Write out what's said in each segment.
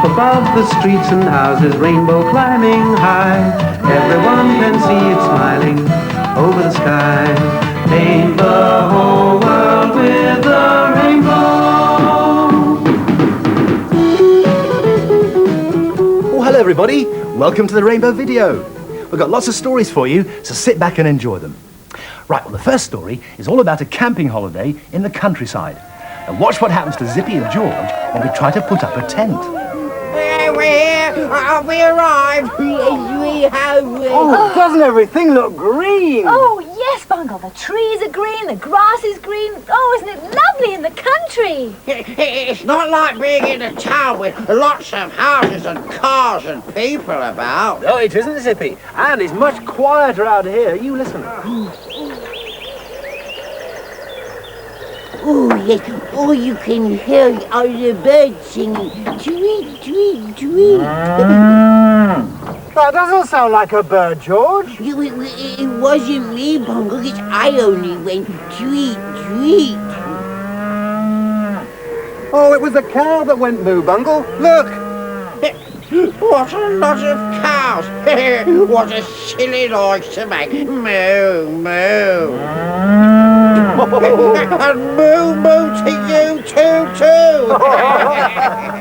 Above the streets and houses, rainbow climbing high. Everyone can see it smiling over the sky. Paint the whole world with a rainbow. Well, hello everybody. Welcome to the Rainbow Video. We've got lots of stories for you, so sit back and enjoy them. Right, well, the first story is all about a camping holiday in the countryside. And watch what happens to Zippy and George when we try to put up a tent. We're here! We arrived! Yes, we have! Oh, doesn't everything look green? Oh, yes, Bungle. The trees are green, the grass is green. Oh, isn't it lovely in the country? It's not like being in a town with lots of houses and cars and people about. No, it isn't, Zippy. And it's much quieter out here. You listen. Oh, yes. All you can hear are the birds singing. Tweet, tweet, tweet. That doesn't sound like a bird, George. It wasn't me, Bungle. I only went tweet, tweet. Oh, it was a cow that went moo, Bungle. Look. What a lot of cows. What a silly noise to make. Moo, moo. And moo moo to you too.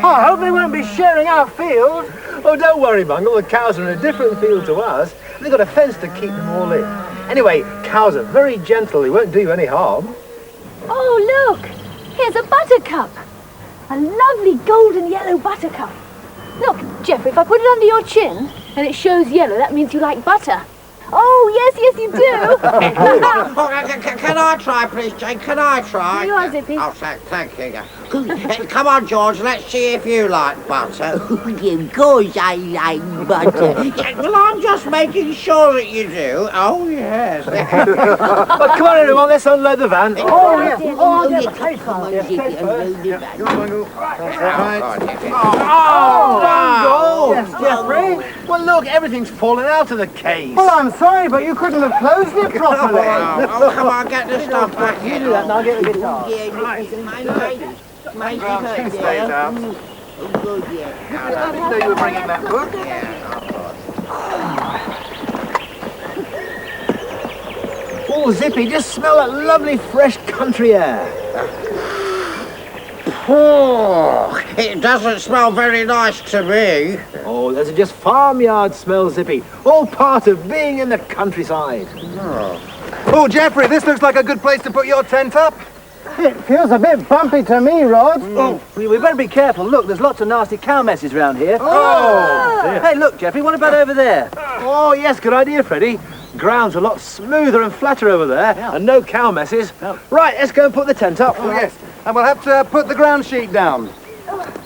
I hope they won't be sharing our field. Oh, don't worry, Bungle. The cows are in a different field to us. They've got a fence to keep them all in. Anyway, cows are very gentle. They won't do you any harm. Oh, look. Here's a buttercup. A lovely golden yellow buttercup. Look, Geoffrey, if I put it under your chin and it shows yellow, that means you like butter. Oh, yes, you do. Can I try, please, Jane? Can I try? You are, Zippy. Oh, thank you. Come on, George, let's see if you like butter. Of course I like butter. Well, I'm just making sure that you do. Oh, yes. Well, come on, everyone, let's unload the van. Oh, yes. Oh, yes. Come on, Zippy, unload the van. Oh, yes, Geoffrey. Well, look, everything's fallen out of the case. Well, I'm sorry, but you couldn't have closed it properly. Oh, come on, get the stuff back. You do that and I'll get the guitar. My Stay out. Oh, good, yeah. I didn't know you were bringing that book. Oh, Zippy, just smell that lovely fresh country air. Oh, it doesn't smell very nice to me. Oh, those are just farmyard smells, Zippy. All part of being in the countryside. Oh, Geoffrey, this looks like a good place to put your tent up. It feels a bit bumpy to me, Rod. Oh, we better be careful. Look, there's lots of nasty cow messes around here. Oh! Hey, look, Geoffrey, what about over there? Oh, yes, good idea, Freddie. Ground's a lot smoother and flatter over there, and no cow messes. Right, let's go and put the tent up. Oh, yes. And we'll have to put the ground sheet down.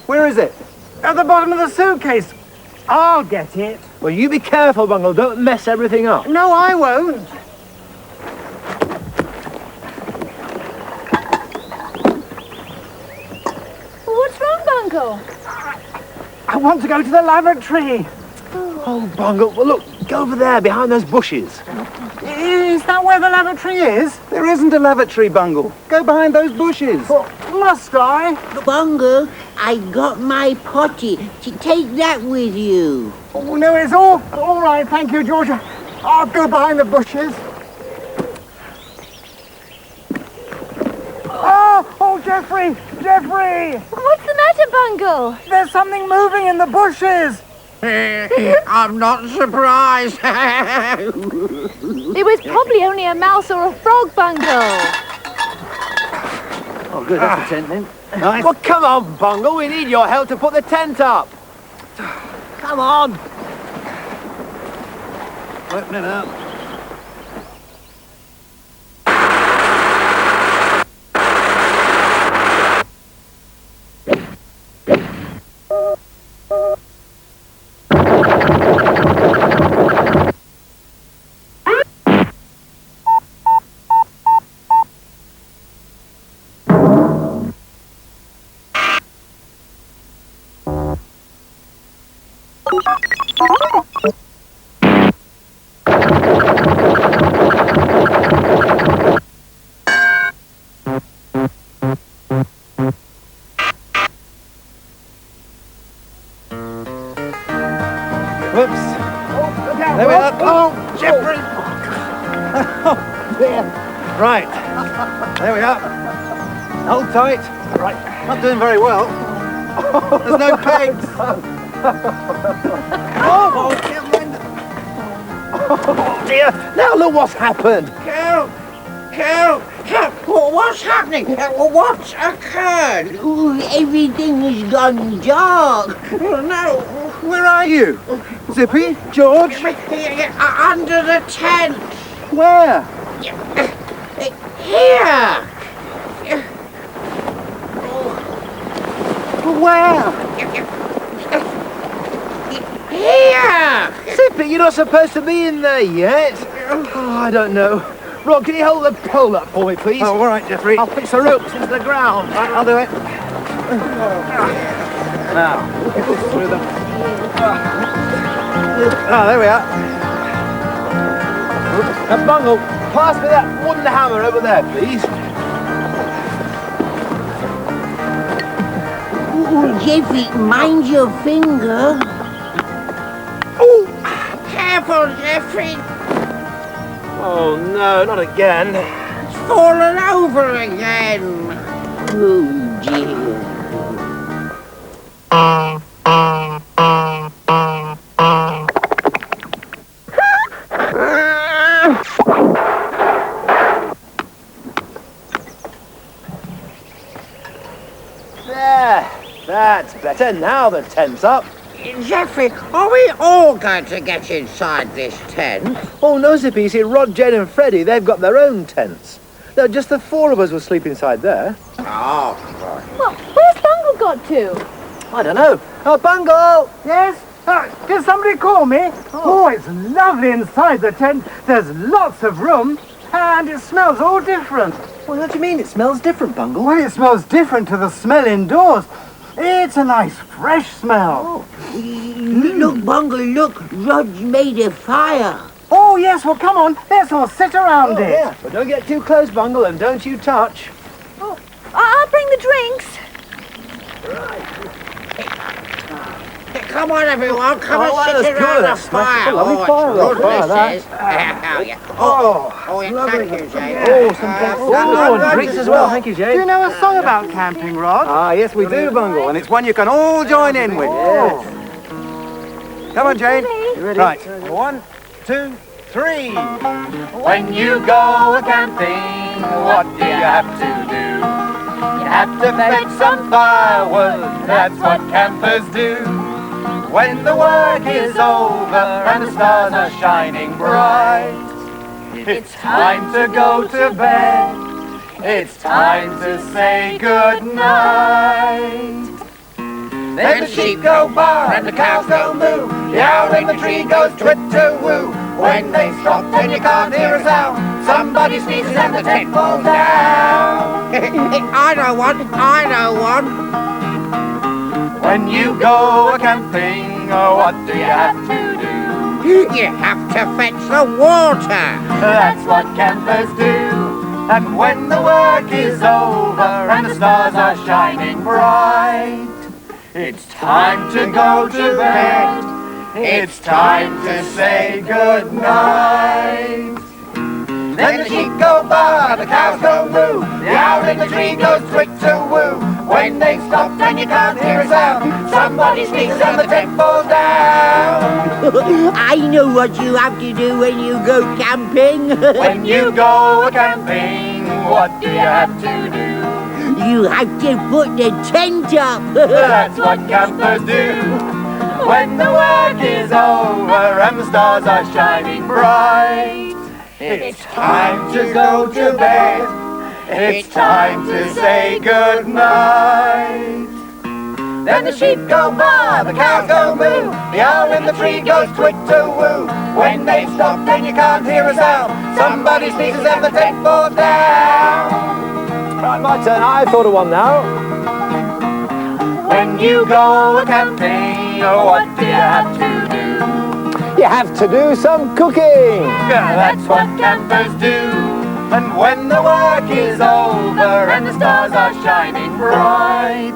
Where is it? At the bottom of the suitcase. I'll get it. Well, you be careful, Bungle. Don't mess everything up. No, I won't. What's wrong, Bungle? I want to go to the lavatory. Oh, Bungle, well, look, go over there behind those bushes. Is that where the lavatory is? There isn't a lavatory, Bungle. Go behind those bushes. Well, must I? Bungle, I got my potty. Take that with you. Oh, no, it's all right, thank you, George. I'll go behind the bushes. Oh, Geoffrey! What's the matter, Bungle? There's something moving in the bushes. I'm not surprised. It was probably only a mouse or a frog, Bungle. Oh, good, that's the tent then. Nice. Well, come on, Bungle, we need your help to put the tent up. Come on. Open it up. Whoops. There we are. Oh, Jeffrey. Right. There we are. Hold tight. Right. Not doing very well. There's no pegs. Oh dear. Now look what's happened. Help! Help! Help! What's happening? What's occurred? Ooh, everything has gone dark. No, Where are you? Zippy? George? under the tent. Where? Here. Where? Here. Zippy, you're not supposed to be in there yet. Oh, I don't know. Rob, can you hold the pole up for me, please? Oh, all right, Jeffrey. I'll fix the ropes into the ground. I'll do it. Now, get this through them. There we are. Now, Bungle, pass me that wooden hammer over there, please. Ooh, Jeffy, mind your finger. Oh, careful, Jeffrey. Oh, no, not again. It's fallen over again. Oh, dear. There, that's better. Now the tent's up. Jeffrey, are we all going to get inside this tent? Oh, no, Zippy. You see, Rod, Jane and Freddie, they've got their own tents. No, just the four of us will sleep inside there. Oh, Well, where's Bungle got to? I don't know. Oh, Bungle! Yes? Did somebody call me? Oh, it's lovely inside the tent. There's lots of room, and it smells all different. Well, what do you mean it smells different, Bungle? Well, it smells different to the smell indoors. It's a nice, fresh smell. Look, Bungle, look. Rod's made a fire. Oh, yes, well, come on. Let's all sit around it. Yeah, but don't get too close, Bungle, and don't you touch. Oh, I'll bring the drinks. come on, everyone. Come Oh, and that's sit around good. the That's fire. a lovely it's fire, good, fire, that. this is. Oh, yeah, thank you, Jane. Oh, some drinks. Oh, and drinks as well. Thank you, Do you Jane. know a song about camping, Rod? Ah, yes, we do, Bungle, and it's one you can all join in with. Come on, Jane. Ready? Right. 1, 2, 3. When you go a-camping, what do you have to do? You have to fetch some firewood, that's what campers do. When the work is over and the stars are shining bright, it's time to go to bed, it's time to say good night. Then the sheep go baa and the cows go moo, the owl in the tree goes twit-to-woo. When they stop then you can't hear a sound, somebody sneezes and the tent falls down. I know one. When you go a-camping, what do you have to do? You have to fetch the water. That's what campers do. And when the work is over and the stars are shining bright, it's time to go to bed, it's time to say good night. Then the sheep go baa, the cows go moo, the owl in the tree goes twit-to-woo. When they've stopped and you can't hear a sound, somebody sneezes and the tent falls down. I know what you have to do when you go camping. When you go a-camping, what do you have to do? You have to put the tent up. That's what campers do. When the work is over and the stars are shining bright, it's time to go to bed, it's time to say good night. Then the sheep go baa, the cows go moo, the owl in the tree goes twit-to-woo. When they stop then you can't hear a sound, somebody sneezes and the tent falls down. Right, my turn. I've thought of one now. When you go a-camping, what do you have to do? you have to do some cooking. That's what campers do. And when the work is over and the stars are shining bright,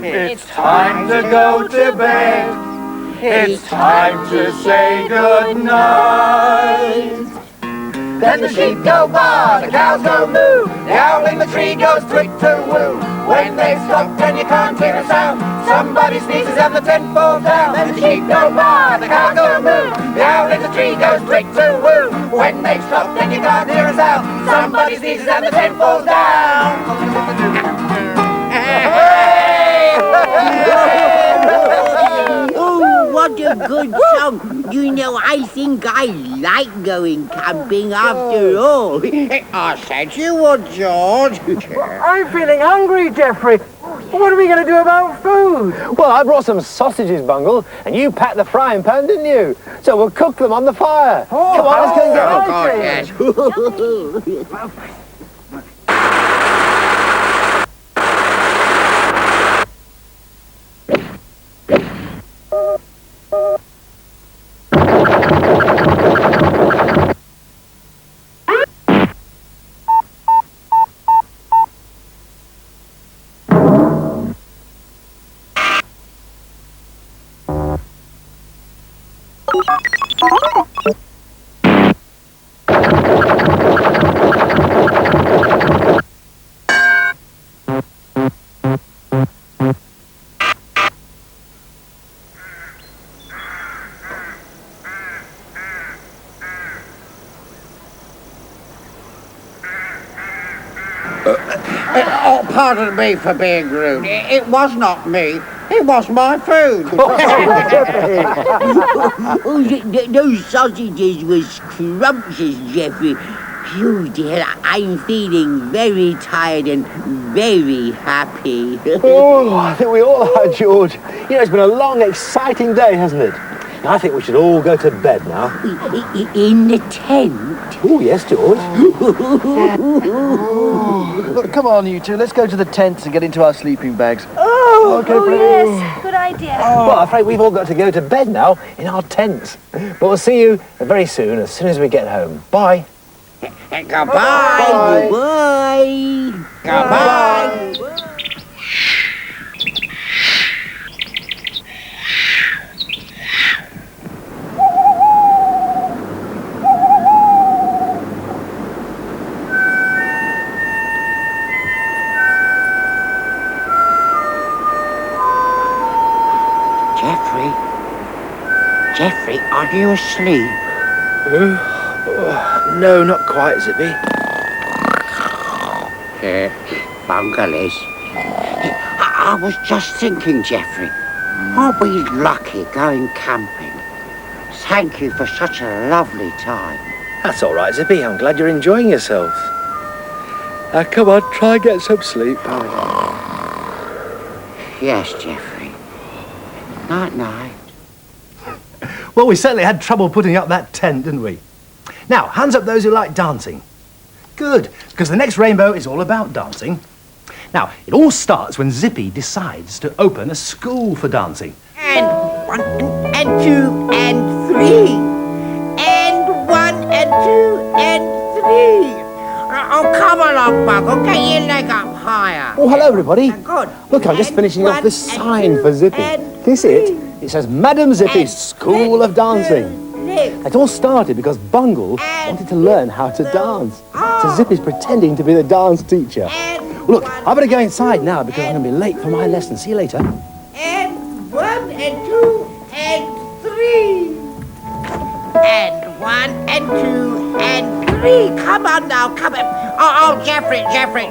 it's time to go to bed. It's time to say good night. Then the sheep go baa, the cows go moo, the owl in the tree goes tweet-to-woo. When they stop and you can't hear a sound, somebody sneezes and the tent falls down. Then the sheep go baa, the cows go moo, the owl in the tree goes tweet-to-woo. When they stop and you can't hear a sound, somebody sneezes and the tent falls down. Oh, what a good song. You know, I think I like going camping after all. I said you would, George. I'm feeling hungry, Geoffrey. What are we going to do about food? Well, I brought some sausages, Bungle, and you packed the frying pan, didn't you? So we'll cook them on the fire. Come on, let's go and get Oh, God, yes. Oh, pardon me for being rude. It was not me. It was my food. Those sausages were scrumptious, Geoffrey. Phew, dear, I'm feeling very tired and very happy. Oh, I think we all are, George. You know, it's been a long, exciting day, hasn't it? I think we should all go to bed now. In the tent? Oh, yes, George. Look, come on, you two. Let's go to the tents and get into our sleeping bags. Oh, yes. Good idea. Well, I'm afraid we've all got to go to bed now in our tents. But we'll see you very soon as we get home. Bye. Goodbye. Goodbye. Goodbye. Geoffrey, are you asleep? No, not quite, Zippy. Bungle is. I was just thinking, Geoffrey, aren't we lucky going camping? Thank you for such a lovely time. That's all right, Zippy. I'm glad you're enjoying yourselves. Now, come on, try and get some sleep. Yes, Geoffrey. Night-night. Well, we certainly had trouble putting up that tent, didn't we? Now, hands up those who like dancing. Good, because the next rainbow is all about dancing. Now, it all starts when Zippy decides to open a school for dancing. And 1 and 2 and 3. And 1 and 2 and 3. Oh, come along, Bungle. Get your leg up higher. Oh, hello, everybody. Good. Look, I'm just finishing off this sign for Zippy. Can you see it? It says, Madam Zippy's School of Dancing. It all started because Bungle wanted to learn how to dance. So Zippy's pretending to be the dance teacher. Look, I better go inside now because I'm going to be late for my lesson. See you later. And 1 and 2 and 3. And 1 and 2 and 3. Come on now, come on. Oh, Geoffrey,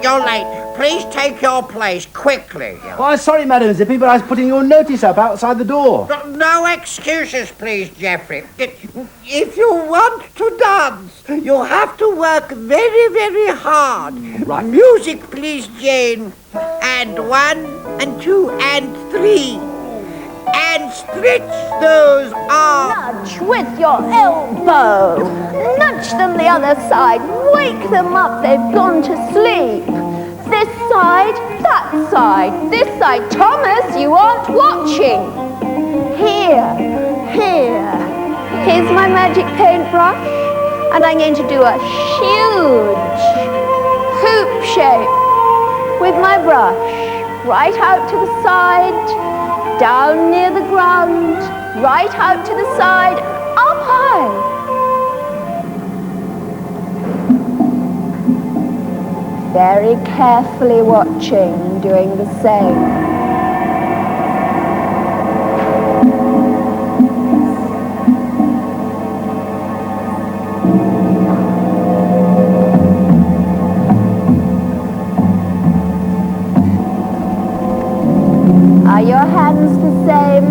you're late. Please take your place quickly. Oh, I'm sorry, Madam Zippy, but I was putting your notice up outside the door. No excuses, please, Geoffrey. If you want to dance, you have to work very, very hard. Right. Music, please, Jane. And 1 and 2 and 3. And stretch those arms. Nudge with your elbow. Nudge them the other side. Wake them up, they've gone to sleep. This side, that side, this side. Thomas, you aren't watching. Here, here, Here's my magic paintbrush, and I'm going to do a huge hoop shape with my brush. Right out to the side, down near the ground, right out to the side, up high. Very carefully watching, doing the same. Are your hands the same?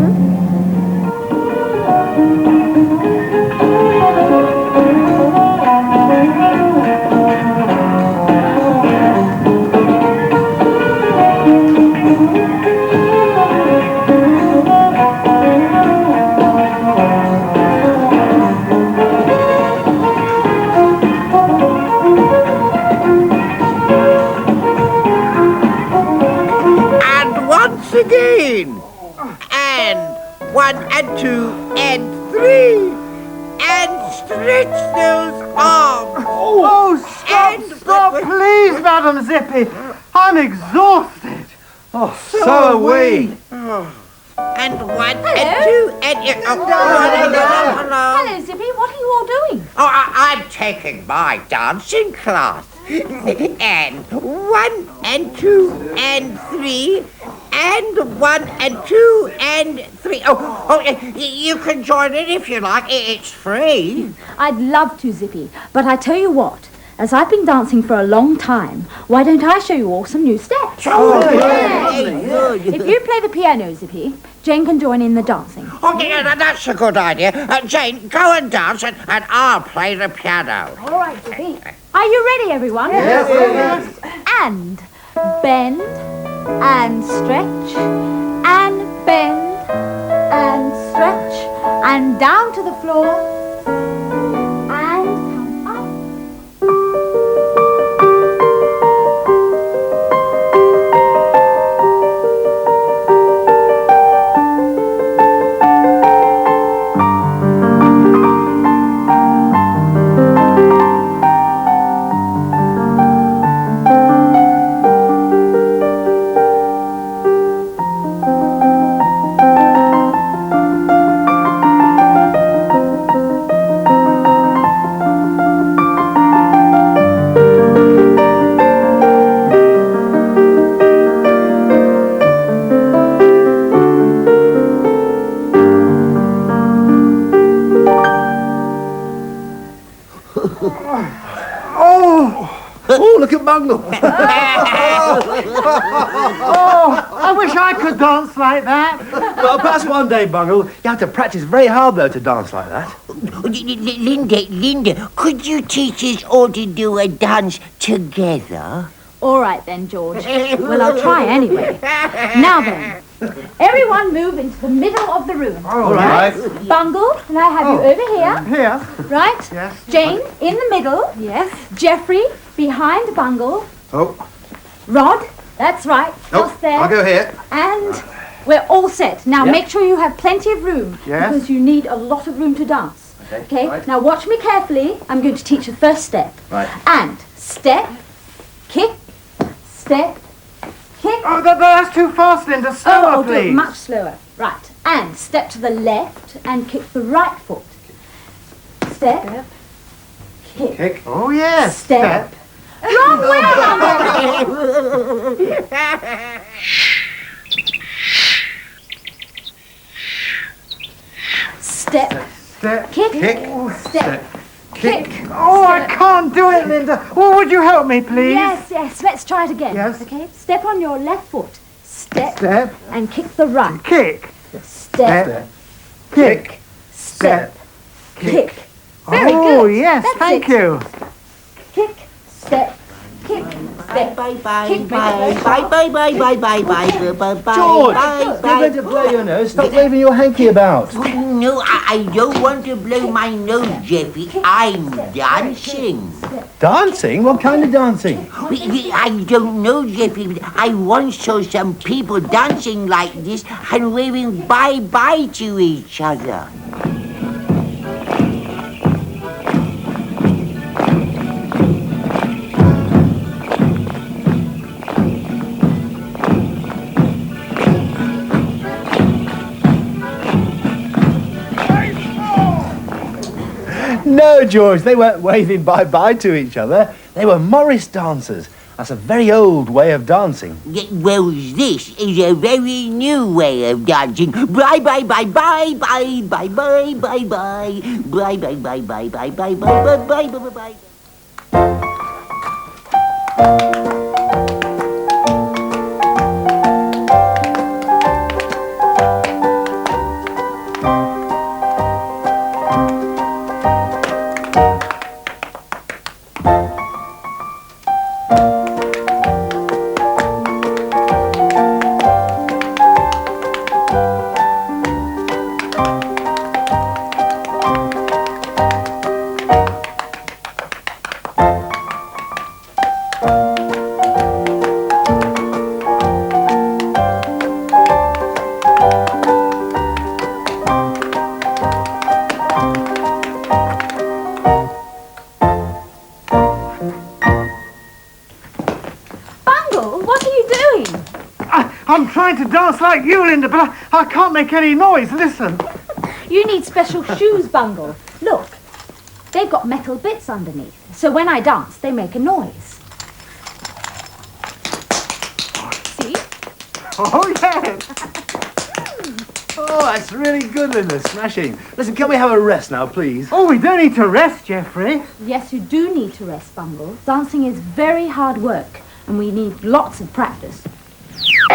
Again, and 1 and 2 and 3, and stretch those arms. Oh, stop, please, Madam Zippy. I'm exhausted. Oh, so are we. And 1 and 2 and... hello. Hello, Zippy. What are you all doing? Oh, I'm taking my dancing class. And 1 and 2 and 3, and 1 and 2 and 3. Oh, you can join in if you like. It's free. I'd love to, Zippy, but I tell you what, as I've been dancing for a long time, why don't I show you all some new steps? Oh, yeah. If you play the piano, Zippy, Jane can join in the dancing. Oh, yeah, that's a good idea. Jane, go and dance, and I'll play the piano. All right, Zippy. Are you ready, everyone? Yes. And bend and stretch and bend and stretch and down to the floor and come up. Oh, look at Bungle. Oh, I wish I could dance like that. Well, perhaps one day, Bungle. You have to practice very hard, though, to dance like that. Linda, could you teach us all to do a dance together? All right then, George. Well, I'll try anyway. Now then, everyone move into the middle of the room. All right. Bungle, can I have you over here? Here. Right? Yes. Jane, in the middle. Yes. Jeffrey, behind Bungle. Oh. Rod, that's right. Just there. I'll go here. And we're all set. Now, Yep. make sure you have plenty of room. Yes. Because you need a lot of room to dance. Okay? Right. Now, watch me carefully. I'm going to teach the first step. Right. And step, kick, step, kick. Oh, that's too fast, Linda. Slower, Oh, do it please. much slower. Right. And step to the left and kick the right foot. Step. Kick. Kick. Oh, yes. Step. Wrong way, Bungle. Step. Step. Kick. Kick. Step. Kick. Oh, I can't do it, Linda. Oh, would you help me, please? Yes, yes. Let's try it again. Yes. Okay. Step on your left foot. Step. Step. And kick the right. Kick. Step. Kick. Step. Kick. Very Oh, good. yes. That's Thank it. you. Kick. Step. Kick. Step. Bye. Kick. George, you're going to blow your nose. Stop waving your hanky about. No, I don't want to blow my nose, Jeffy. I'm dancing. Dancing? What kind of dancing? I don't know, Jeffy, but I once saw some people dancing like this and waving bye-bye to each other. No, George, they weren't waving bye-bye to each other. They were Morris dancers. That's a very old way of dancing. Well, this is a very new way of dancing. Bye bye bye bye bye bye bye bye bye bye bye bye bye bye bye bye bye bye bye bye. I'm trying to dance like you, Linda, but I can't make any noise. Listen. You need special shoes, Bungle. Look, they've got metal bits underneath, so when I dance, they make a noise. See? Oh, yes. Oh, that's really good, Linda. Smashing. Listen, can we have a rest now, please? Oh, we don't need to rest, Geoffrey. Yes, you do need to rest, Bungle. Dancing is very hard work, and we need lots of practice. You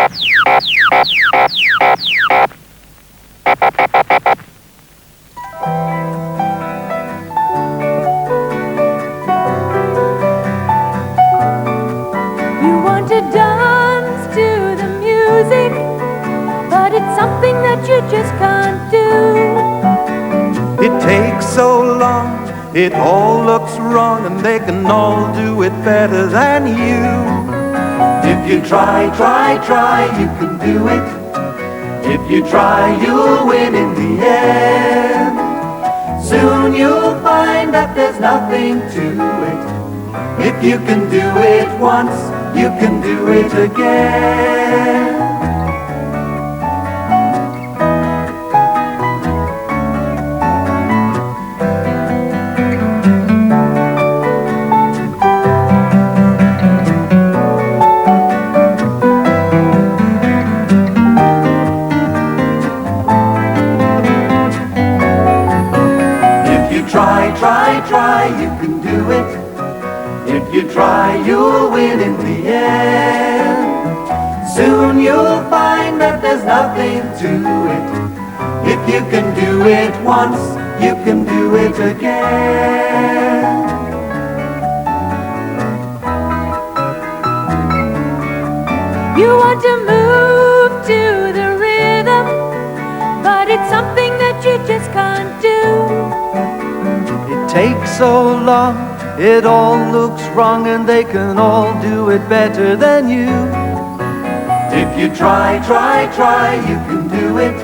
want to dance to the music, but it's something that you just can't do. It takes so long, it all looks wrong, and they can all do it better than you. If you try, you can do it. If you try, you'll win in the end. Soon you'll find that there's nothing to it. If you can do it once, you can do it again. Try, you can do it. If you try, you'll win in the end. Soon you'll find that there's nothing to it. If you can do it once, you can do it again. You want to move to the rhythm, but it's something that you just can't do. Takes so long, it all looks wrong, and they can all do it better than you. If you try, you can do it.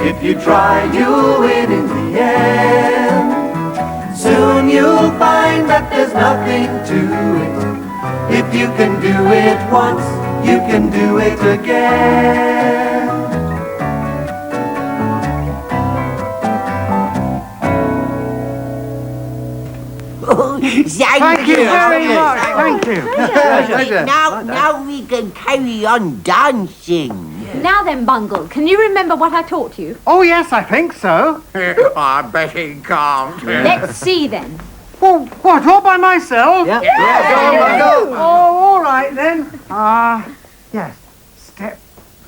If you try, you'll win in the end. Soon you'll find that there's nothing to it. If you can do it once, you can do it again. Thank you very much. Thank you. Now we can carry on dancing. Now then, Bungle, can you remember what I taught you? Oh, yes, I think so. I bet he can't. Let's see then. Well, what, all by myself? Yeah. Go. Oh, all right then. Yes. Step,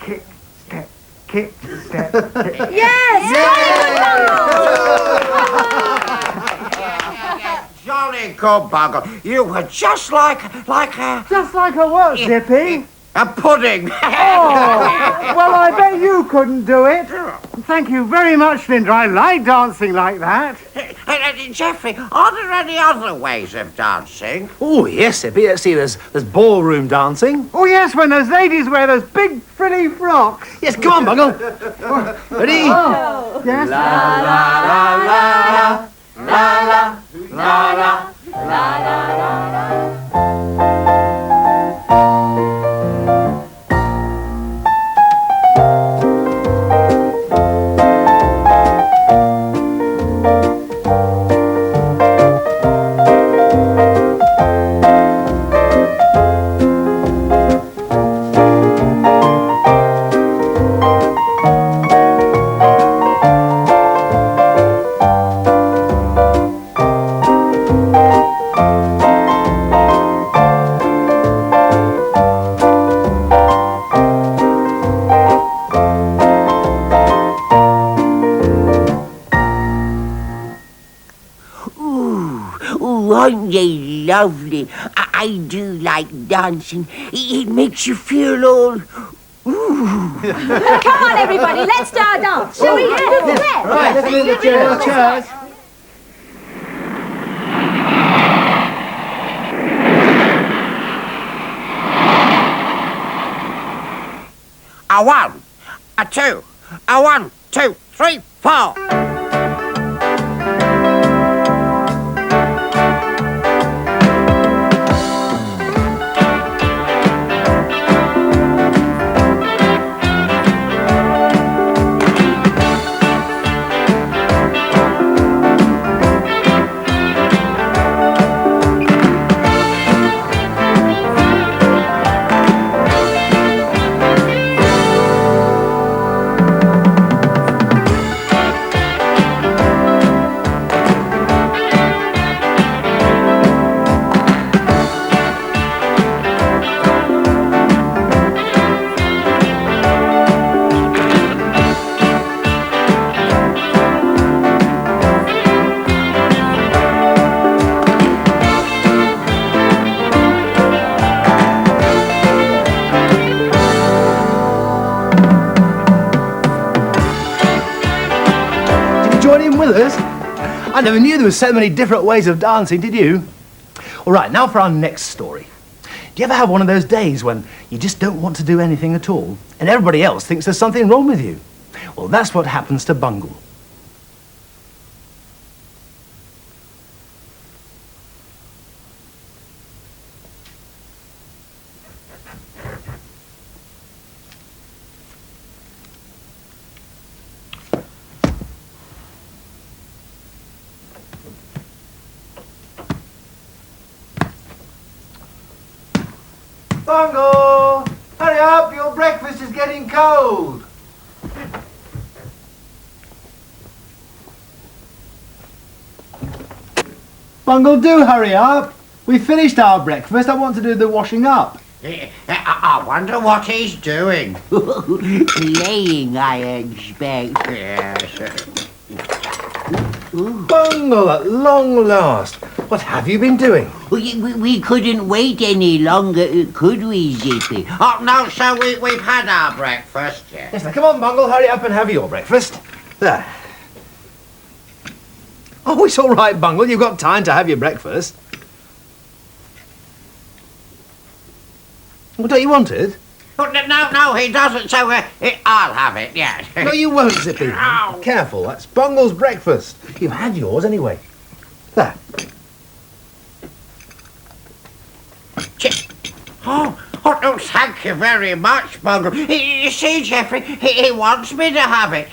kick, step, kick, step, kick. Jolly good, Bungle. You were just like a... Just like a what, Zippy? A pudding. Oh, well, I bet you couldn't do it. Thank you very much, Linda. I like dancing like that. Geoffrey, are there any other ways of dancing? Oh, yes, Zippy. Let's see, there's ballroom dancing. Oh, yes, when those ladies wear those big frilly frocks. Yes, come on, Bungle. Ready? Oh, yes. La la la la la la la la la la la. lovely. I do like dancing. It makes you feel all... Ooh. Come on, everybody, let's start our dance. Shall we? Yeah. Right, let's do the chairs. A 1, a 2, a 1, 2, 3, 4. I never knew there were so many different ways of dancing, did you? All right, now for our next story. Do you ever have one of those days when you just don't want to do anything at all, and everybody else thinks there's something wrong with you? Well, that's what happens to Bungle. Bungle! Hurry up, your breakfast is getting cold. Bungle, do hurry up. We finished our breakfast. I want to do the washing up. I wonder what he's doing. Playing, I expect. Yes. Bungle, at long last. What have you been doing? We couldn't wait any longer, could we, Zippy? Oh, no, so we've had our breakfast. Yes, now come on, Bungle, hurry up and have your breakfast. There. Oh, it's all right, Bungle. You've got time to have your breakfast. Well, don't you want it? Oh, no, he doesn't, so I'll have it, yes. No, you won't, Zippy. Ow. Careful, that's Bungle's breakfast. You've had yours anyway. There. Oh, thank you very much, Bungle. You see, Geoffrey, he wants me to have it.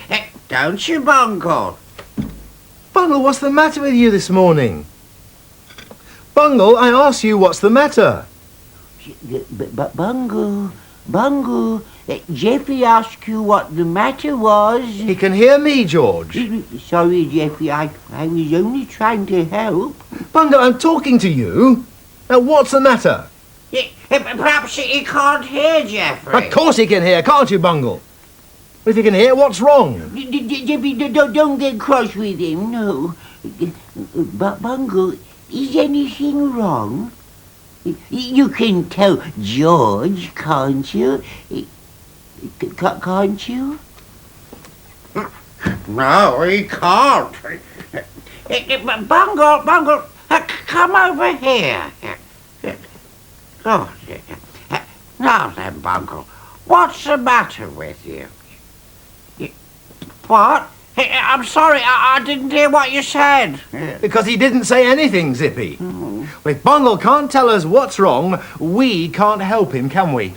Don't you, Bungle? Bungle, what's the matter with you this morning? Bungle, I asked you what's the matter. But Bungle, Geoffrey asked you what the matter was. He can hear me, George. Sorry, Geoffrey, I was only trying to help. Bungle, I'm talking to you. Now, what's the matter? Perhaps he can't hear, Geoffrey. Of course he can hear, can't you, Bungle? If he can hear, what's wrong? Geoffrey, don't get cross with him, no. But Bungle, is anything wrong? You can tell George, can't you? Can't you? No, he can't. Bungle, come over here. Oh, now then, Bungle, what's the matter with you? What? I'm sorry, I didn't hear what you said. Because he didn't say anything, Zippy. If Bungle can't tell us what's wrong, we can't help him, can we?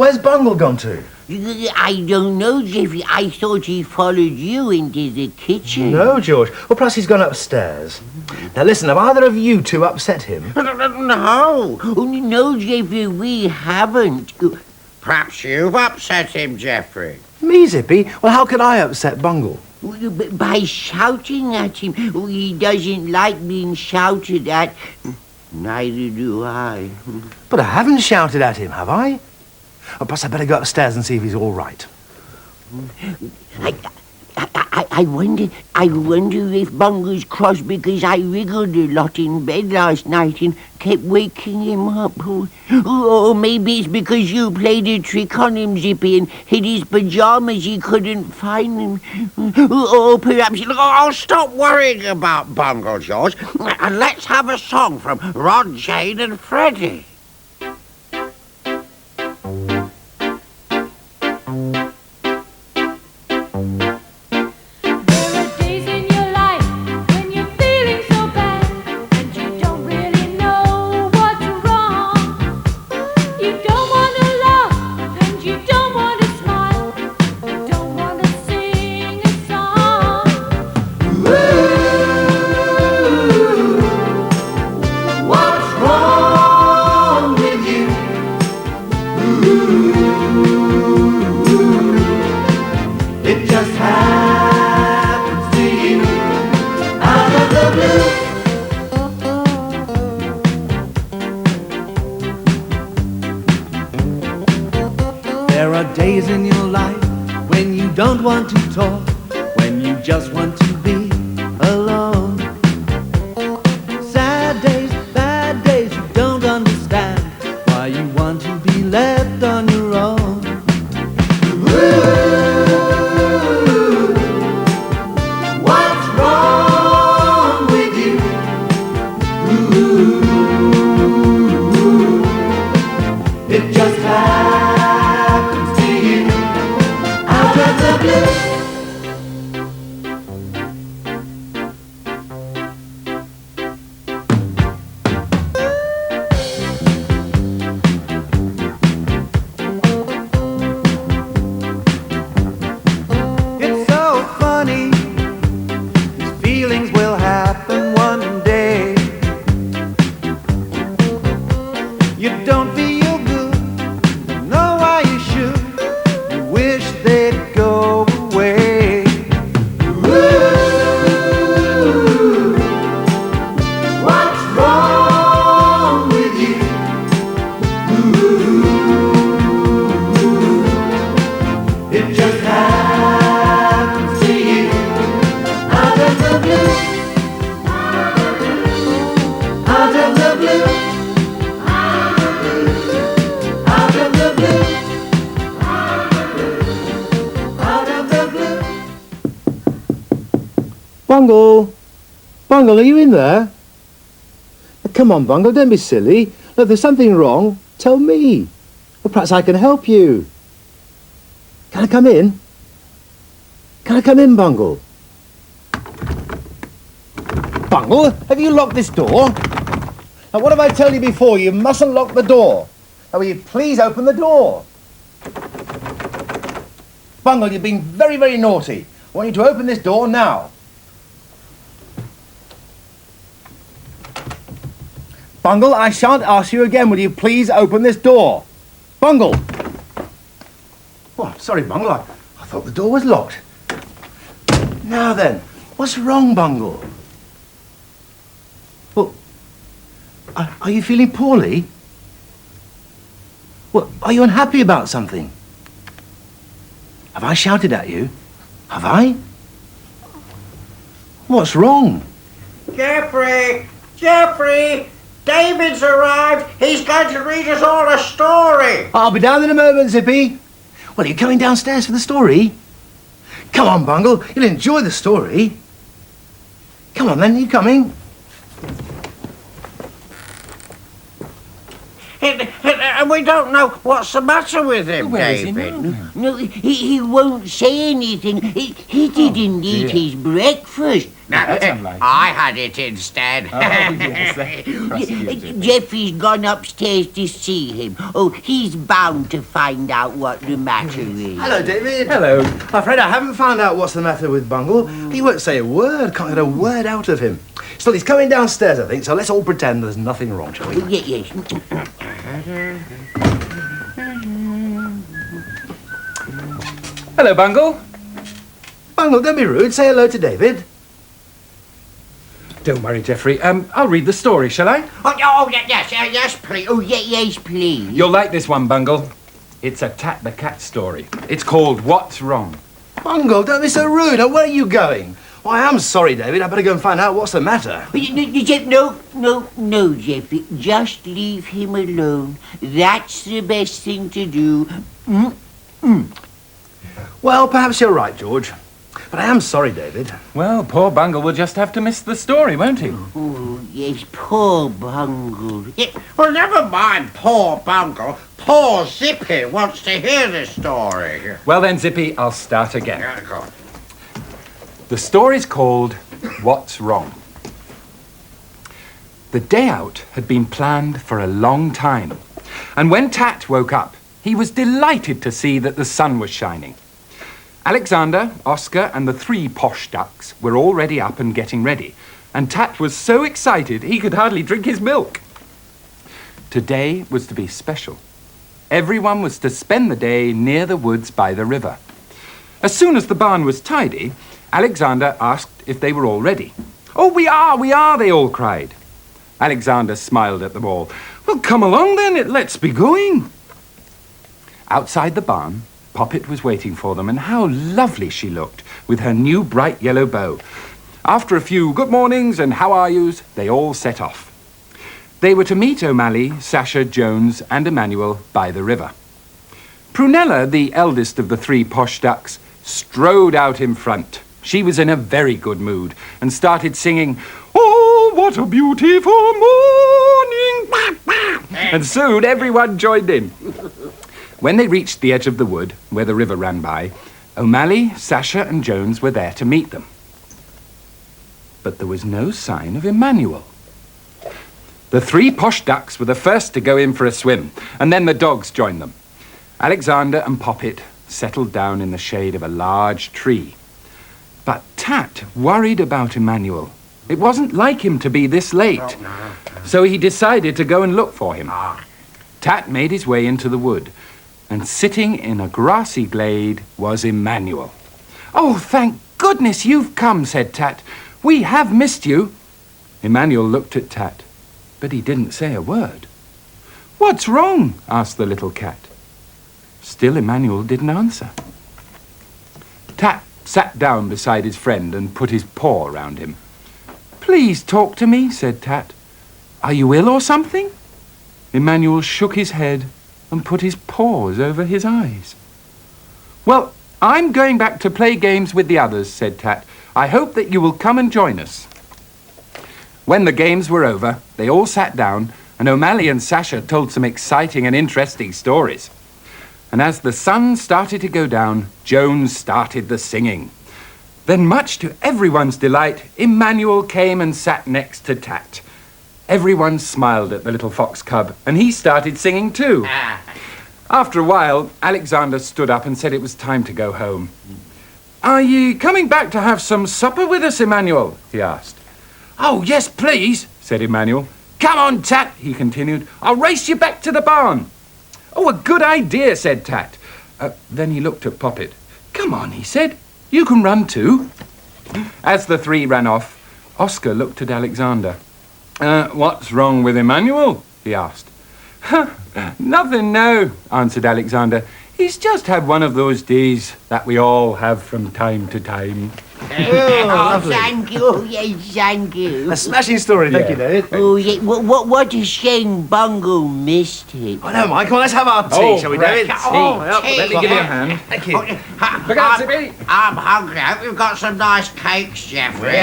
where's Bungle gone to? I don't know, Jeffrey. I thought he followed you into the kitchen. No, George. Well, perhaps he's gone upstairs. Now, listen, have either of you two upset him? No, Jeffrey, we haven't. Perhaps you've upset him, Geoffrey. Me, Zippy? Well, how could I upset Bungle? By shouting at him. He doesn't like being shouted at. Neither do I. But I haven't shouted at him, have I? Oh, perhaps I better go upstairs and see if he's all right. I wonder if Bungle's cross because I wriggled a lot in bed last night and kept waking him up. Or maybe it's because you played a trick on him, Zippy, and hid his pyjamas, he couldn't find them. Or perhaps... I'll stop worrying about Bungle, George, and let's have a song from Rod, Jane and Freddie. There are days in your life when you don't want to talk, when you just want to be alone. Sad days, bad days, you don't understand why you want to be left on your own. What's wrong with you? It just happens to you out of the blue. It's so funny, these feelings will happen one day. You don't feel good, you know why you should. You wish they'd go away. What's wrong with you? It just happens to you out of the blue. Out of the blue. Out of the blue. Out of the blue. Bungle! Bungle, are you in there? Come on, Bungle, don't be silly. Look, if there's something wrong, tell me. Well, perhaps I can help you. Can I come in? Can I come in, Bungle? Bungle, have you locked this door? Now, what have I told you before? You mustn't lock the door. Now, will you please open the door? Bungle, you've been very, very naughty. I want you to open this door now. Bungle, I shan't ask you again. Will you please open this door? Bungle! Oh, sorry, Bungle. I thought the door was locked. Now then, what's wrong, Bungle? Well, are you feeling poorly? Well, are you unhappy about something? Have I shouted at you? Have I? What's wrong? Geoffrey! Geoffrey! David's arrived. He's going to read us all a story. I'll be down in a moment, Zippy. Well, are you coming downstairs for the story? Come on, Bungle. You'll enjoy the story. Come on, then. You coming? And we don't know what's the matter with him, David. No, he won't say anything. He didn't eat his breakfast. That's unlikely. I had it instead. Oh, yes, that's prosecuted. Geoffrey's gone upstairs to see him. Oh, he's bound to find out what the matter is. Hello, David. Hello. I'm afraid I haven't found out what's the matter with Bungle. He won't say a word. Can't get a word out of him. Still, he's coming downstairs, I think, so let's all pretend there's nothing wrong, shall we? Yes. Hello, Bungle. Bungle, don't be rude. Say hello to David. Don't worry, Geoffrey. I'll read the story, shall I? Yes, please. Oh, yes, please. You'll like this one, Bungle. It's a Tat the Cat story. It's called What's Wrong. Bungle, don't be so rude. Now, where are you going? Well, I am sorry, David. I better go and find out what's the matter. No, Geoffrey. Just leave him alone. That's the best thing to do. Well, perhaps you're right, George. But I am sorry, David. Well, poor Bungle will just have to miss the story, won't he? Oh, yes, poor Bungle. Well, never mind poor Bungle. Poor Zippy wants to hear the story. Well then, Zippy, I'll start again. Yeah, go on. The story's called What's Wrong. The day out had been planned for a long time, and when Tat woke up, he was delighted to see that the sun was shining. Alexander, Oscar, and the 3 posh ducks were already up and getting ready, and Tat was so excited he could hardly drink his milk. Today was to be special. Everyone was to spend the day near the woods by the river. As soon as the barn was tidy, Alexander asked if they were all ready. "Oh, we are, they all cried. Alexander smiled at them all. "Well, come along then, let's be going." Outside the barn, Poppet was waiting for them, and how lovely she looked with her new bright yellow bow. After a few good mornings and how are yous, they all set off. They were to meet O'Malley, Sasha, Jones, and Emmanuel by the river. Prunella, the eldest of the 3 posh ducks, strode out in front. She was in a very good mood and started singing, "Oh, what a beautiful morning!" And soon everyone joined in. When they reached the edge of the wood, where the river ran by, O'Malley, Sasha, and Jones were there to meet them. But there was no sign of Emmanuel. The 3 posh ducks were the first to go in for a swim, and then the dogs joined them. Alexander and Poppet settled down in the shade of a large tree. But Tat worried about Emmanuel. It wasn't like him to be this late, so he decided to go and look for him. Tat made his way into the wood, and sitting in a grassy glade was Emmanuel. "Oh, thank goodness you've come," said Tat. "We have missed you." Emmanuel looked at Tat, but he didn't say a word. "What's wrong?" asked the little cat. Still Emmanuel didn't answer. Tat sat down beside his friend and put his paw around him. "Please talk to me," said Tat. "Are you ill or something?" Emmanuel shook his head and put his paws over his eyes. "Well, I'm going back to play games with the others," said Tat. "I hope that you will come and join us." When the games were over, they all sat down, and O'Malley and Sasha told some exciting and interesting stories. And as the sun started to go down, Jones started the singing. Then, much to everyone's delight, Emmanuel came and sat next to Tat. Everyone smiled at the little fox cub, and he started singing too. After a while, Alexander stood up and said it was time to go home. "Are ye coming back to have some supper with us, Emmanuel?" he asked. "Oh, yes, please," said Emmanuel. "Come on, Tat," he continued. "I'll race you back to the barn." "Oh, a good idea," said Tat. Then he looked at Poppet. "Come on," he said. "You can run too." As the 3 ran off, Oscar looked at Alexander. "What's wrong with Emmanuel?" he asked. "Nothing now," answered Alexander. "He's just had one of those days that we all have from time to time." Lovely. Thank you. Yes, thank you. A smashing story, thank you, David. Oh, yeah. What a shame Bungle missed it. Oh, no, Mike, come on, let's have our tea, shall we, David? Tea. Let me give you a hand. Thank you. Look out, Zippy! I'm hungry. I hope you've got some nice cakes, Geoffrey.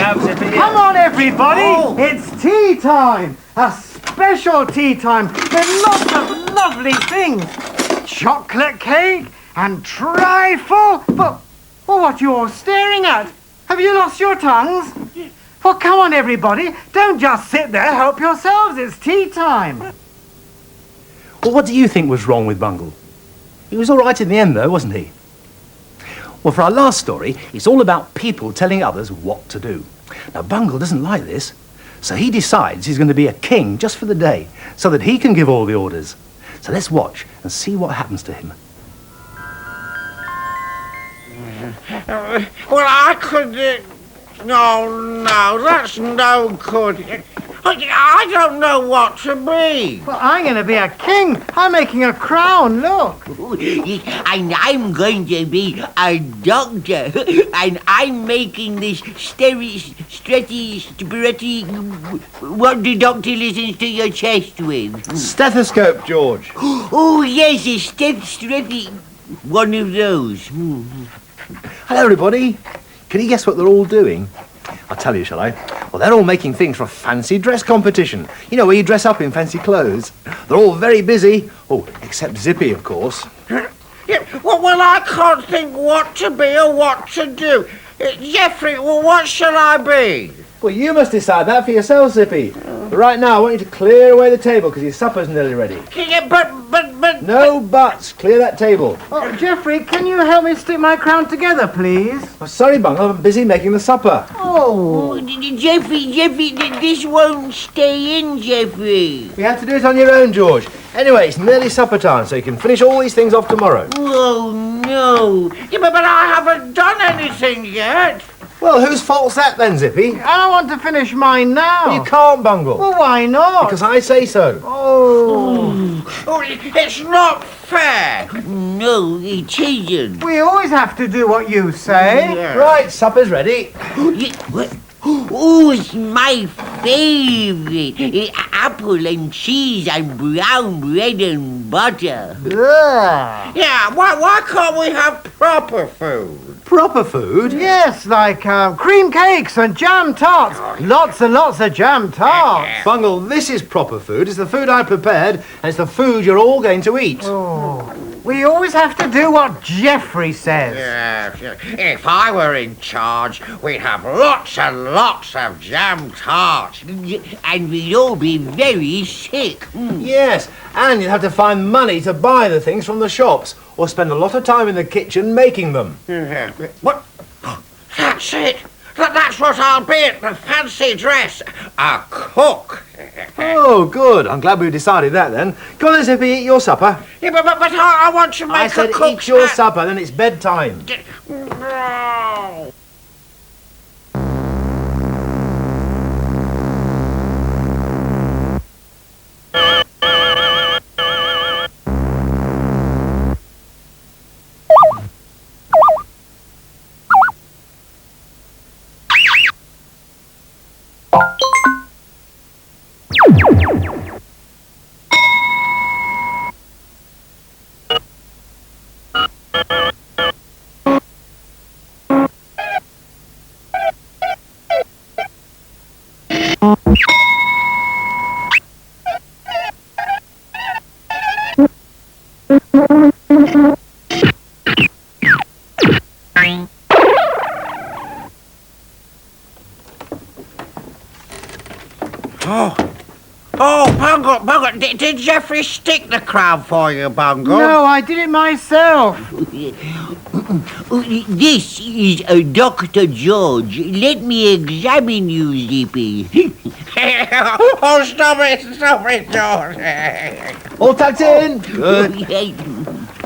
Come on, everybody! It's tea time! A special tea time with lots of lovely things. Chocolate cake and trifle. But what you're staring at? Have you lost your tongues? Well, come on, everybody. Don't just sit there. Help yourselves. It's tea time. Well, what do you think was wrong with Bungle? He was all right in the end, though, wasn't he? Well, for our last story, it's all about people telling others what to do. Now, Bungle doesn't like this, so he decides he's going to be a king just for the day, so that he can give all the orders. So let's watch and see what happens to him. Well, I could... No, that's no good. I don't know what to be. Well, I'm going to be a king. I'm making a crown, look. And I'm going to be a doctor. And I'm making this what the doctor listens to your chest with. Stethoscope, George. Oh, yes, a stethoscope. One of those. Hello, everybody. Can you guess what they're all doing? I'll tell you, shall I? Well, they're all making things for a fancy dress competition. You know, where you dress up in fancy clothes. They're all very busy. Oh, except Zippy, of course. Yeah, well, I can't think what to be or what to do. Geoffrey, well, what shall I be? Well, you must decide that for yourself, Zippy. But right now, I want you to clear away the table, because your supper's nearly ready. Yeah, but... No buts. Clear that table. Oh, Geoffrey, can you help me stick my crown together, please? Oh, sorry, Bungle. I'm busy making the supper. Oh, Geoffrey, this won't stay in, Geoffrey. You have to do it on your own, George. Anyway, it's nearly supper time, so you can finish all these things off tomorrow. Oh, no. Yeah, but I haven't done anything yet. Well, whose fault's that then, Zippy? I want to finish mine now. Well, you can't, Bungle. Well, why not? Because I say so. Oh, it's not fair. No, it isn't. We always have to do what you say. Yeah. Right, supper's ready. Oh, it's my favourite. Apple and cheese and brown bread and butter. Ugh. Yeah, why can't we have proper food? Proper food? Yes, like cream cakes and jam tarts. Lots and lots of jam tarts. Bungle, this is proper food. It's the food I prepared, and it's the food you're all going to eat. Oh, we always have to do what Geoffrey says. Yeah. If I were in charge, we'd have lots and lots of jam tarts. And we'd all be very sick. Yes, and you'd have to find money to buy the things from the shops, or spend a lot of time in the kitchen making them. Yeah. What? That's it. That's what I'll be at the fancy dress. A cook. Oh, good. I'm glad we decided that then. Go on then, Zippy, eat your supper. Yeah, but I want to make I said a cook's eat your hat. supper, then it's bedtime. No. Bungle, did Geoffrey stick the crown for you, Bungle? No, I did it myself. This is Dr. George. Let me examine you, Zippy. Oh, stop it, George. All tucked in? Good.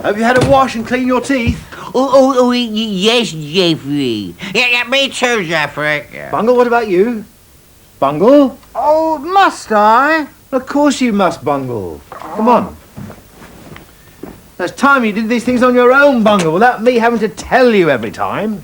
Have you had a wash and clean your teeth? Yes, Geoffrey. Yeah, me too, Geoffrey. Yeah. Bungle, what about you? Bungle? Oh, must I? Of course you must, Bungle. Come on. It's time you did these things on your own, Bungle, without me having to tell you every time.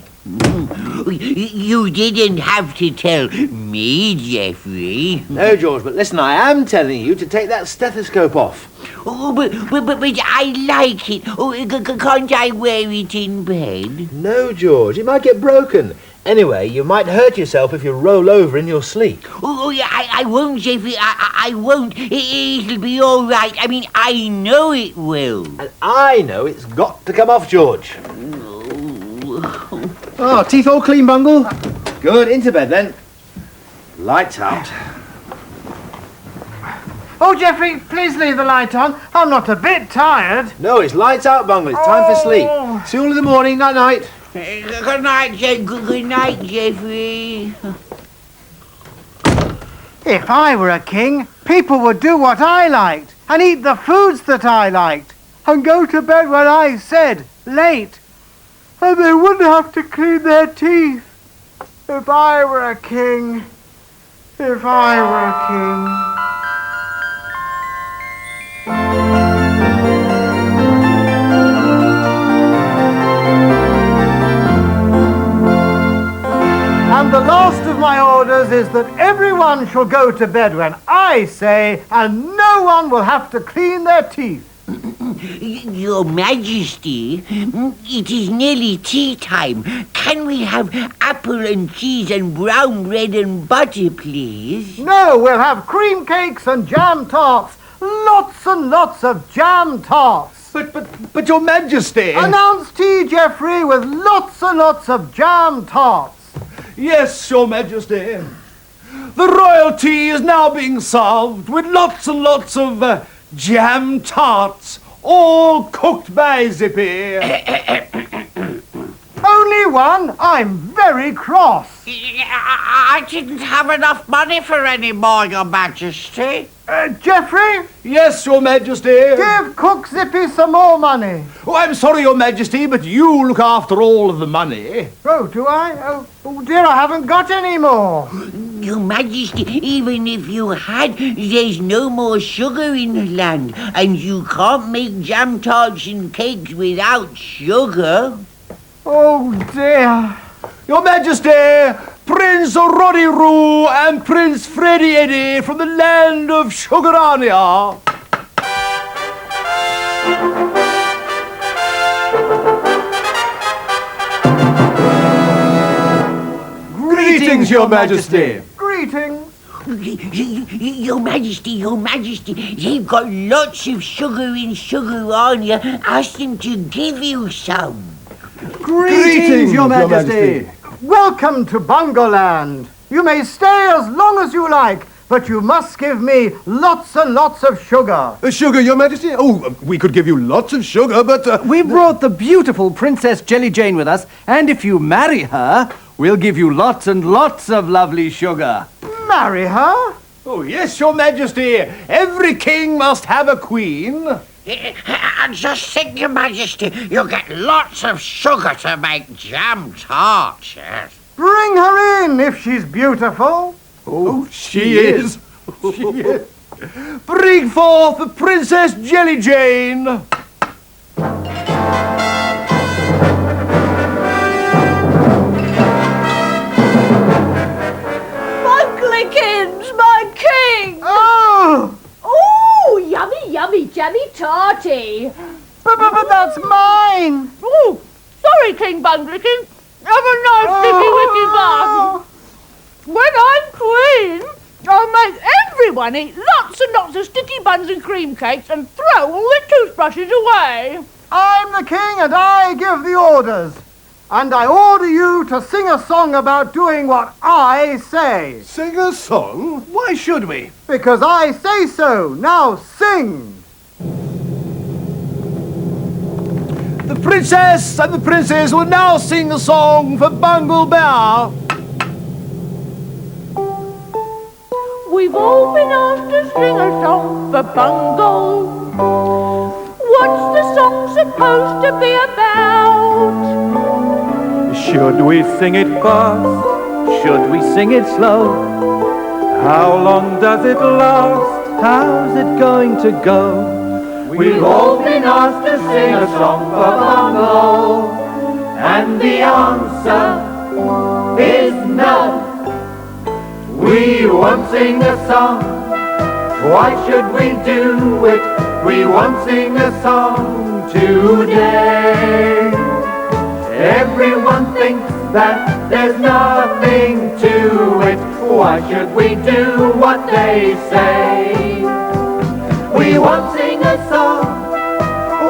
You didn't have to tell me, Geoffrey. No, George, but listen, I am telling you to take that stethoscope off. Oh, but I like it. Oh, can't I wear it in bed? No, George, it might get broken. Anyway, you might hurt yourself if you roll over in your sleep. Oh, yeah, I won't, Geoffrey. I won't. It'll be all right. I mean, I know it will. And I know it's got to come off, George. Oh, teeth all clean, Bungle? Good, into bed then. Lights out. Oh, Geoffrey, please leave the light on. I'm not a bit tired. No, it's lights out, Bungle. It's time for sleep. See you all in the morning. Night-night. Good night, good night, Geoffrey. If I were a king, people would do what I liked and eat the foods that I liked and go to bed when I said, late. And they wouldn't have to clean their teeth. If I were a king. If I were a king. And the last of my orders is that everyone shall go to bed when I say, and no one will have to clean their teeth. Your Majesty, it is nearly tea time. Can we have apple and cheese and brown bread and butter, please? No, we'll have cream cakes and jam tarts. Lots and lots of jam tarts. But Your Majesty... Announce tea, Geoffrey, with lots and lots of jam tarts. Yes, Your Majesty. The royalty is now being served with lots and lots of jam tarts, all cooked by Zippy. Only one? I'm very cross. I didn't have enough money for any more, Your Majesty. Geoffrey? Yes, Your Majesty. Give Cook Zippy some more money. Oh, I'm sorry, Your Majesty, but you look after all of the money. Oh, do I? Oh dear, I haven't got any more. Your Majesty, even if you had, there's no more sugar in the land, and you can't make jam tarts and cakes without sugar. Oh dear. Your Majesty, Prince Roddy Roo and Prince Freddie Eddie from the land of Sugarania. Greetings, Your Majesty. Greetings. Your Majesty, they've got lots of sugar in Sugarania. Ask them to give you some. Greetings, Your Majesty. Welcome to Bungoland. You may stay as long as you like, but you must give me lots and lots of sugar. Sugar, Your Majesty? Oh, we could give you lots of sugar, but... We brought the beautiful Princess Jelly Jane with us, and if you marry her, we'll give you lots and lots of lovely sugar. Marry her? Oh, yes, Your Majesty. Every king must have a queen. And just think, Your Majesty, you'll get lots of sugar to make jam tarts, yes. Bring her in if she's beautiful. Oh, she is. She is. Bring forth the Princess Jelly Jane. Bunglekins, my king! Oh! Oh, yummy, yummy, jammy tarty. But that's mine. Oh, sorry, King Bunglikin. Have a nice sticky wicky bath. When I'm queen, I'll make everyone eat lots and lots of sticky buns and cream cakes and throw all the toothbrushes away. I'm the king and I give the orders. And I order you to sing a song about doing what I say. Sing a song? Why should we? Because I say so. Now sing. The princess and the princes will now sing a song for Bungle Bear. We've all been asked to sing a song for Bungle. What's the song supposed to be about? Should we sing it fast? Should we sing it slow? How long does it last? How's it going to go? We've all been asked to sing a song for Bungle, and the answer is no. We won't sing a song. Why should we do it? We won't sing a song today. Everyone thinks that there's nothing to it. Why should we do what they say? We won't sing a song.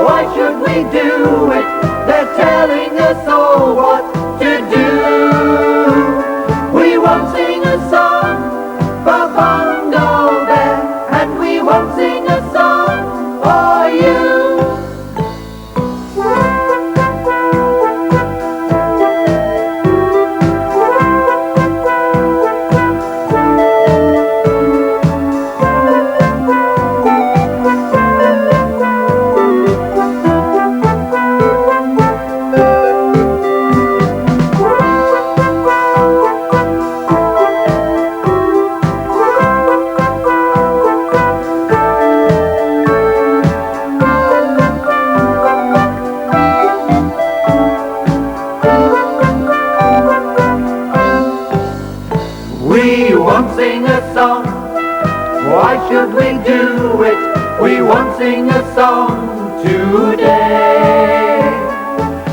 Why should we do it? They're telling us all what to do. won't sing a song. Why should we do it? We won't sing a song today.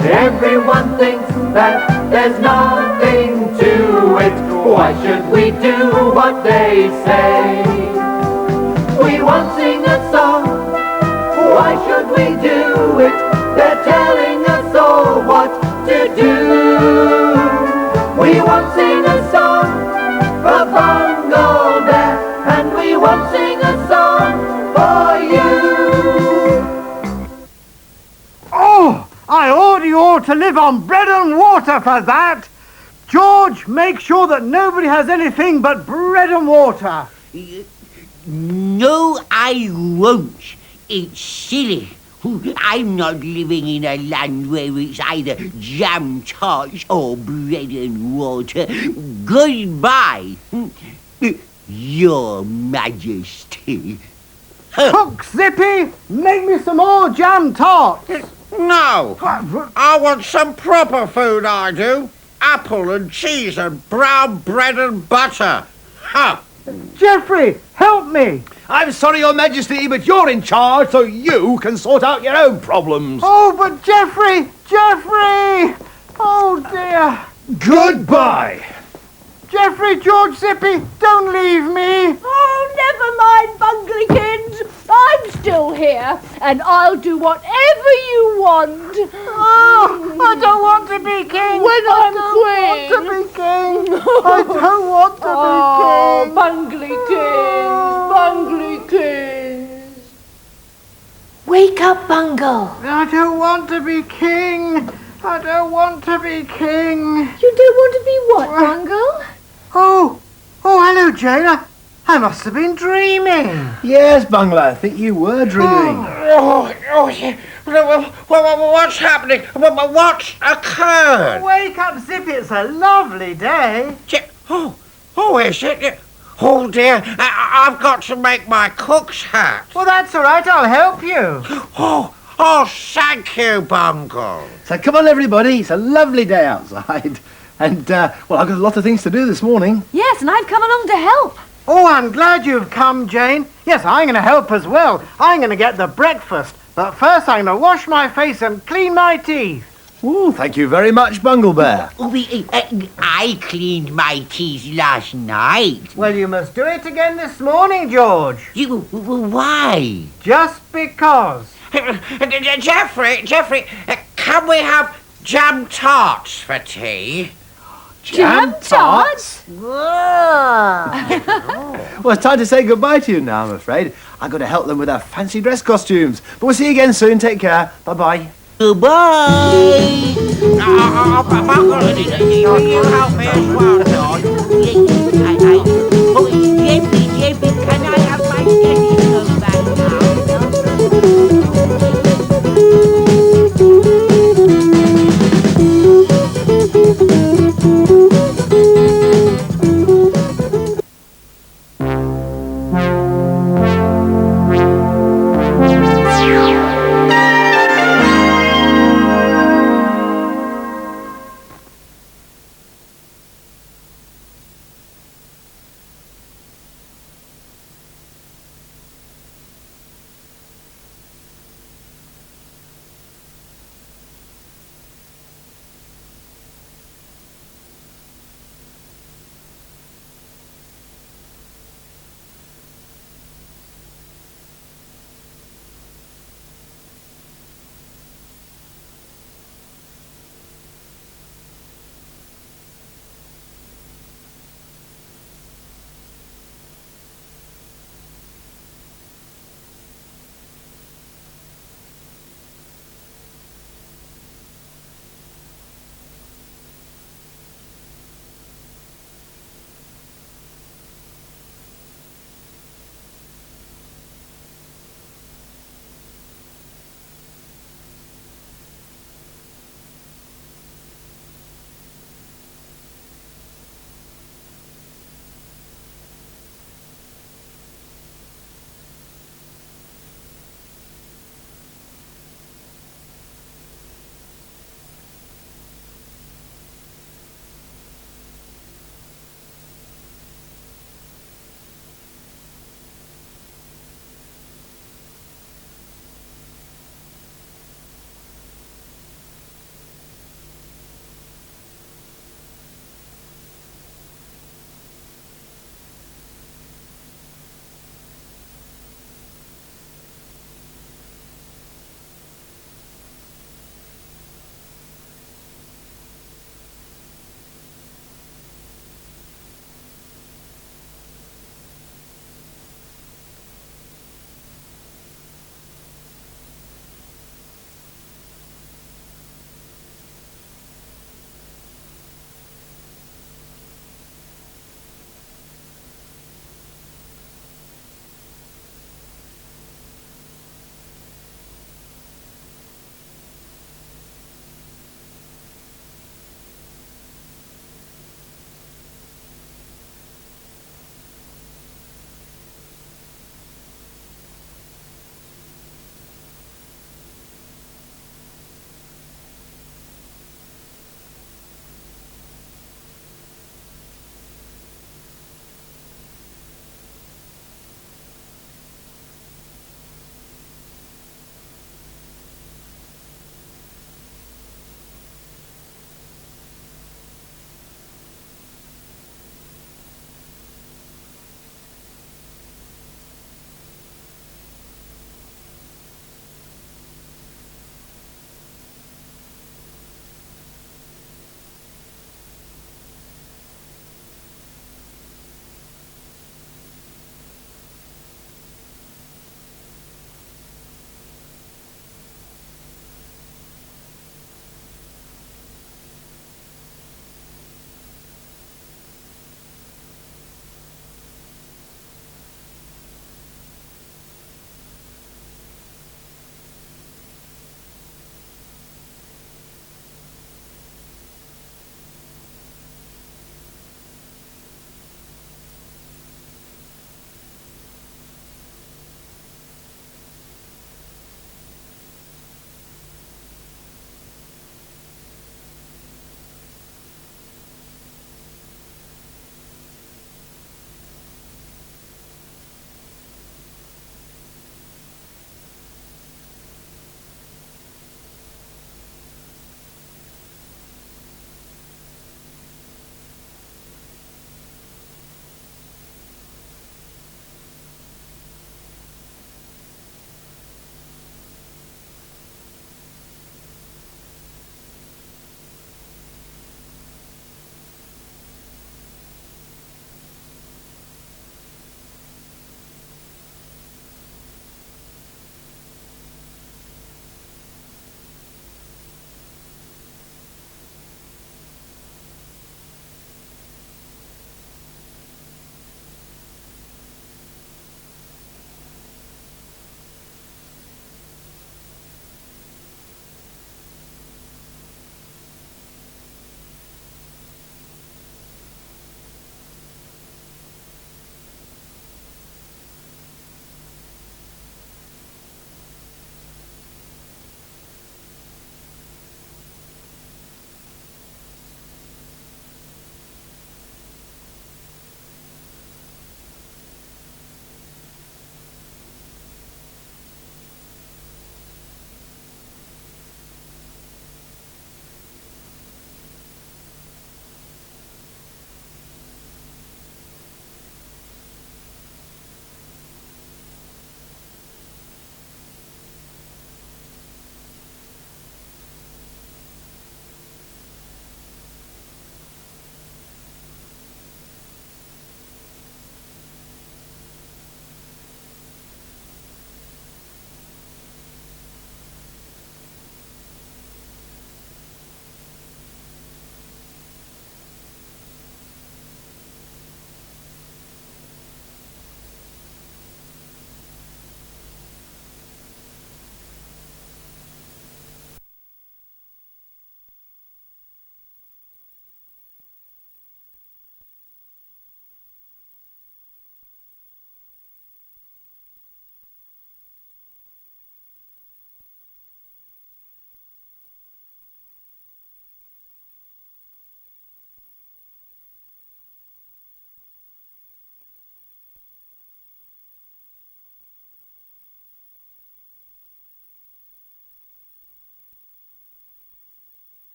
Everyone thinks that there's nothing to it. Why should we do what they say? We won't sing a song. Why should we do it? They're telling us all what to do. We won't sing a song for Bungle Bear, and we won't sing a song for you. Oh, I order you all to live on bread and water for that. George, make sure that nobody has anything but bread and water. No, I won't. It's silly. I'm not living in a land where it's either jam tarts or bread and water. Goodbye, Your Majesty. Cook, Zippy, make me some more jam tarts. No, I want some proper food, I do. Apple and cheese and brown bread and butter. Ha! Geoffrey, help me. I'm sorry, Your Majesty, but you're in charge, so you can sort out your own problems. Oh, but Geoffrey! Oh, dear. Goodbye. Geoffrey, George, Zippy, don't leave me. Oh, never mind, Bunglykins. I'm still here, and I'll do whatever you want. Oh, I don't want to be king. When I'm queen. I don't want to be king. I don't want to be king. Bunglykins. Wake up, Bungle. I don't want to be king. I don't want to be king. You don't want to be what, Bungle? Oh, hello, Jane. I must have been dreaming. Yes, Bungle, I think you were dreaming. What's happening? What's occurred? Wake up, Zippy. It's a lovely day. Is it? Oh dear, I've got to make my cook's hat. Well, that's all right. I'll help you. Oh, thank you, Bungle. So come on, everybody. It's a lovely day outside. And, I've got a lot of things to do this morning. Yes, and I've come along to help. Oh, I'm glad you've come, Jane. Yes, I'm going to help as well. I'm going to get the breakfast. But first I'm going to wash my face and clean my teeth. Oh, thank you very much, Bungle Bear. I cleaned my teeth last night. Well, you must do it again this morning, George. Why? Just because. Geoffrey, can we have jam tarts for tea? Jam tarts? Well, it's time to say goodbye to you now, I'm afraid. I've got to help them with their fancy dress costumes. But we'll see you again soon. Take care. Bye-bye. Goodbye. Bungle, you help me as well, George? Jeppy, can I have my stethoscope back now?